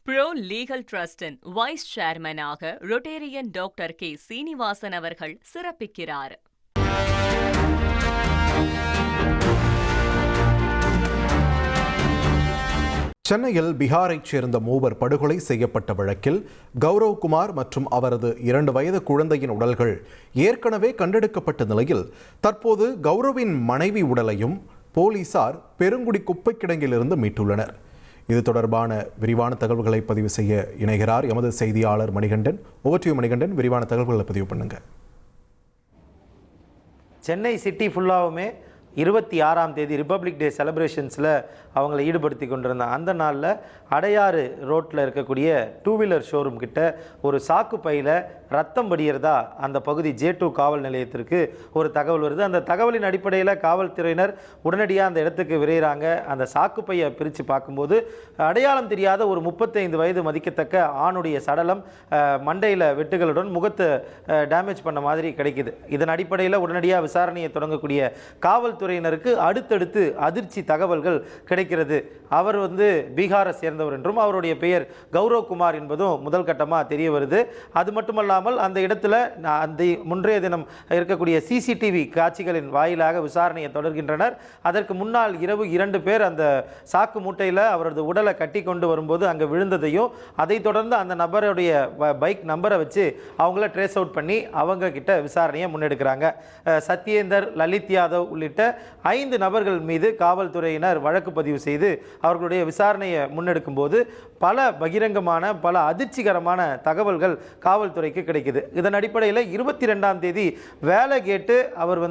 Bro legal டிரஸ்டின் vice சேர்மனாக Rotarian doctor K Srinivasan அவர்கள் சிறப்பிக்கிறார். சென்னையில் பீகாரைச் சேர்ந்த மூவர் படுகொலை செய்யப்பட்ட வழக்கில் கௌரவ்குமார் மற்றும் அவரது 2 வயது குழந்தையின் உடல்கள் ஏற்கனவே கண்டெடுக்கப்பட்ட நிலையில் தற்போது கௌரவின் மனைவி உடலையும் போலீசார் பெருங்குடி குப்பை கிடங்கிலிருந்து மீட்டுள்ளனர். இது தொடர்பான விரிவான தகவல்களை பதிவு செய்ய இணைகிறார் எமது செய்தியாளர் மணிகண்டன். ஓவர் மணிகண்டன், விரிவான தகவல்களை பதிவு பண்ணுங்க. சென்னை சிட்டி ஃபுல்லாவுமே 26ஆம் தேதி ரிப்பப்ளிக் டே செலிப்ரேஷன்ஸில் அவங்களை ஈடுபடுத்தி கொண்டிருந்தாங்க. அந்த நாளில் அடையாறு ரோட்டில் இருக்கக்கூடிய 2 வீலர் ஷோரூம் கிட்ட ஒரு சாக்கு பையில் ரத்தம் படிகிறதா அந்த பகுதி J2 காவல் நிலையத்திற்கு ஒரு தகவல் வருது. அந்த தகவலின் அடிப்படையில் காவல்துறையினர் உடனடியாக அந்த இடத்துக்கு விரைகிறாங்க. அந்த சாக்கு பையை பிரித்து பார்க்கும்போது அடையாளம் தெரியாத ஒரு 35 வயது மதிக்கத்தக்க ஆணுடைய சடலம் மண்டையில் வெட்டுகளுடன் முகத்தை டேமேஜ் பண்ண மாதிரி கிடைக்குது. இதன் அடிப்படையில் உடனடியாக விசாரணையை தொடங்கக்கூடிய காவல்துறையினருக்கு அடுத்தடுத்து அதிர்ச்சி தகவல்கள் கிடைக்கிறது. அவர் பீகாரை சேர்ந்தவர் என்றும் அவருடைய பெயர் கௌரவ்குமார் என்பதும் முதல் கட்டமாக தெரிய வருது. அது மட்டுமல்லாமல் அந்த இடத்துல அந்த முன்றைய தினம் இருக்கக்கூடிய சிசிடிவி காட்சிகளின் வாயிலாக விசாரணையை தொடர்கின்றனர். அதற்கு முன்னால் இரவு 2 பேர் அந்த சாக்கு மூட்டையில் அவரது உடலை கட்டி கொண்டு வரும்போது அங்கே விழுந்ததையும், அதை தொடர்ந்து அந்த நபருடைய பைக் நம்பரை வச்சு அவங்கள ட்ரேஸ் அவுட் பண்ணி அவங்க கிட்ட விசாரணையை முன்னெடுக்கிறாங்க. சத்யேந்தர், லலித் யாதவ் உள்ளிட்ட 5 நபர்கள் மீது காவல்துறையினர் வழக்கு பதிவு செய்து அவர்களுடைய விசாரணையை முன்னெடுக்கும் போது பல பகிரங்கமான பல அதிர்ச்சிகரமான தகவல்கள் காவல்துறைக்கு கிடைக்குது. இதன் அடிப்படையில் 22ஆம் தேதி வேலை கேட்டு அவர்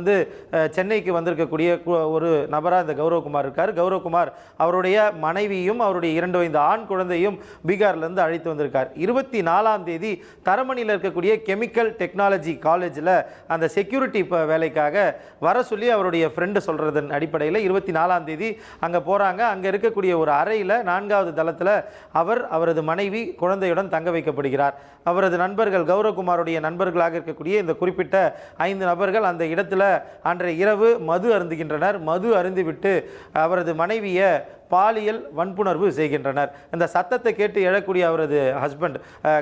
சென்னைக்கு வந்திருக்கக்கூடிய ஒரு நபராக இந்த கௌரவ்குமார் இருக்கார். கௌரவ்குமார் அவருடைய மனைவியும் அவருடைய 2 வயது ஆண் குழந்தையும் பீகார்லேருந்து அழைத்து வந்திருக்கார். 24ஆம் தேதி தரமணியில் இருக்கக்கூடிய கெமிக்கல் டெக்னாலஜி காலேஜில் அந்த செக்யூரிட்டி வேலைக்காக வர சொல்லி அவருடைய ஃப்ரெண்டு சொல்கிறதன் அடிப்படையில் 24ஆம் தேதி அங்கே போகிறாங்க. அங்கே இருக்கக்கூடிய ஒரு அறையில் 4வது தளத்தில் அவரது மனைவி குழந்தையுடன் தங்க வைக்கப்படுகிறார். அவரது நண்பர்கள், கௌரவ்குமாருடைய நண்பர்களாக இருக்கக்கூடிய இந்த குறிப்பிட்ட 5 நபர்கள் அந்த இடத்துல அன்றைய இரவு மது அருந்துகின்றனர். மது அருந்திவிட்டு அவரது மனைவியை பாலியல் வன்புணர்வு செய்கின்றனர். இந்த சத்தத்தை கேட்டு எழக்கூடிய அவரது ஹஸ்பண்ட்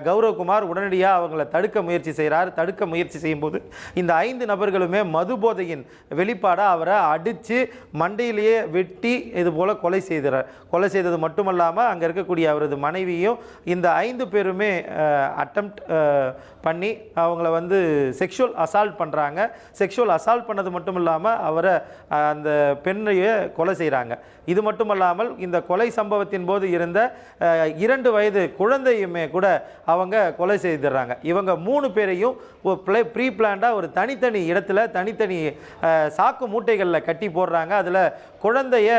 கௌரவ்குமார் உடனடியாக அவங்களை தடுக்க முயற்சி செய்கிறார். தடுக்க முயற்சி செய்யும்போது இந்த 5 நபர்களுமே மது போதையின் வெளிப்பாடாக அவரை அடித்து மண்டையிலேயே வெட்டி இது போல் கொலை செய்கிறார். கொலை செய்தது மட்டுமல்லாமல் அங்கே இருக்கக்கூடிய அவரது மனைவியும் இந்த 5 பேருமே அட்டெம்ப்ட் பண்ணி அவங்கள செக்ஷுவல் அசால்ட் பண்ணுறாங்க. செக்ஷுவல் அசால்ட் பண்ணது மட்டும் இல்லாமல் அவரை அந்த பெண்ணையே கொலை செய்கிறாங்க. இது மட்டுமல்லாமல் இந்த கொலை சம்பவத்தின் போது இருந்த 2 வயது குழந்தையுமே கூட அவங்க கொலை செய்திடுறாங்க. இவங்க 3 பேரையும் ப்ரீ பிளான்டாக ஒரு தனித்தனி இடத்துல தனித்தனி சாக்கு மூட்டைகளில் கட்டி போடுறாங்க. அதில் குழந்தைய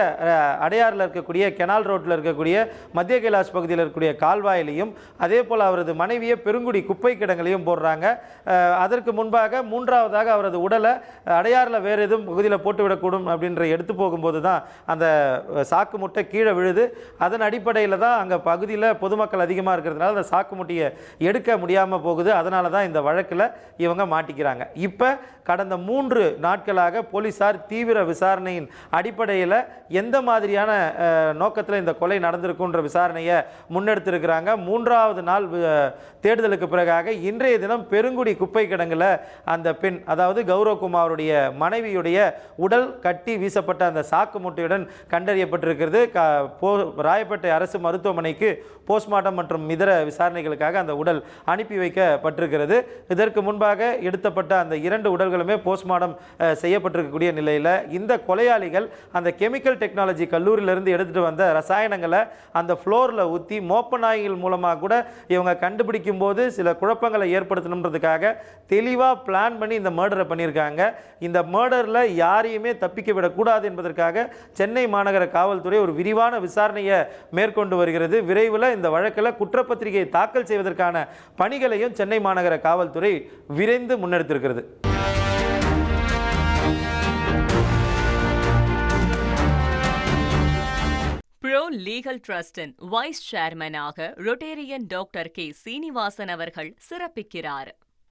அடையாறில் இருக்கக்கூடிய கெனால் ரோட்டில் இருக்கக்கூடிய மத்திய கைலாஷ் பகுதியில் இருக்கக்கூடிய கால்வாயிலையும், அதே போல் அவரது மனைவியை பெருங்குடி குப்பை கிடங்கிலையும் போடுறாங்க. அதற்கு முன்பாக 3வதாக அவரது உடலை அடையாறில் வேறு எதுவும் பகுதியில் போட்டுவிடக்கூடும் அப்படின்ற எடுத்து போகும்போது தான் அந்த சாக்கு மூட்டை கீழே விழுது. அதன் அடிப்படையில் தான் அங்கே பகுதியில் பொதுமக்கள் அதிகமாக இருக்கிறதுனால அந்த சாக்கு மூட்டையை எடுக்க முடியாமல் போகுது. அதனால தான் இந்த வழக்கில் இவங்க மாட்டிக்கிறாங்க. இப்போ கடந்த 3 நாட்களாக போலீசார் தீவிர விசாரணையின் அடிப்படையில் எந்த மாதிரியான நோக்கத்தில் இந்த கொலை நடந்திருக்குன்ற விசாரணையை முன்னெடுத்திருக்கிறாங்க. 3வது நாள் தேடுதலுக்கு பிறகாக இன்றைய தினம் பெருங்குடி குப்பை கிடங்கில் அந்த பெண், அதாவது கௌரவ்குமாருடைய மனைவியுடைய உடல் கட்டி வீசப்பட்ட அந்த சாக்கு மூட்டையுடன் கண்டறியப்பட்டிருக்கிறது. ராயப்பேட்டை அரசு மருத்துவமனைக்கு போஸ்ட்மார்ட்டம் மற்றும் இதர விசாரணைகளுக்காக அந்த உடல் அனுப்பி வைக்கப்பட்டிருக்கிறது. இதற்கு முன்பாக எடுத்தப்பட்ட அந்த 2 உடல்களுமே போஸ்ட்மார்ட்டம் செய்யப்பட்டிருக்கக்கூடிய நிலையில் இந்த கொலையாளிகள் அந்த கெமிக்கல் டெக்னாலஜி கல்லூரியிலிருந்து எடுத்துகிட்டு வந்த ரசாயனங்களை அந்த ஃப்ளோரில் ஊற்றி மோப்ப நாய்கள் மூலமாக கூட இவங்க கண்டுபிடிக்கும் போது சில குழப்பங்களை ஏற்படுத்தணுன்றதுக்காக தெளிவாக பிளான் பண்ணி இந்த மர்டரை பண்ணியிருக்காங்க. இந்த மர்டரில் யாரையுமே தப்பிக்க விடக்கூடாது என்பதற்காக சென்னை மாநகர காவல்துறை ஒரு விரிவான விசாரணையை மேற்கொண்டு வருகிறது. விரைவில் இந்த வழக்கில் குற்றப்பத்திரிகை தாக்கல் செய்வதற்கான பணிகளையும் சென்னை மாநகர காவல்துறை விரைந்து முன்னெடுத்திருக்கிறது. ப்ரோ லீகல் டிரஸ்டின் வைஸ் சேர்மனாக ரொட்டேரியன் டாக்டர் கே சீனிவாசன் அவர்கள் சிறப்பிக்கிறார்.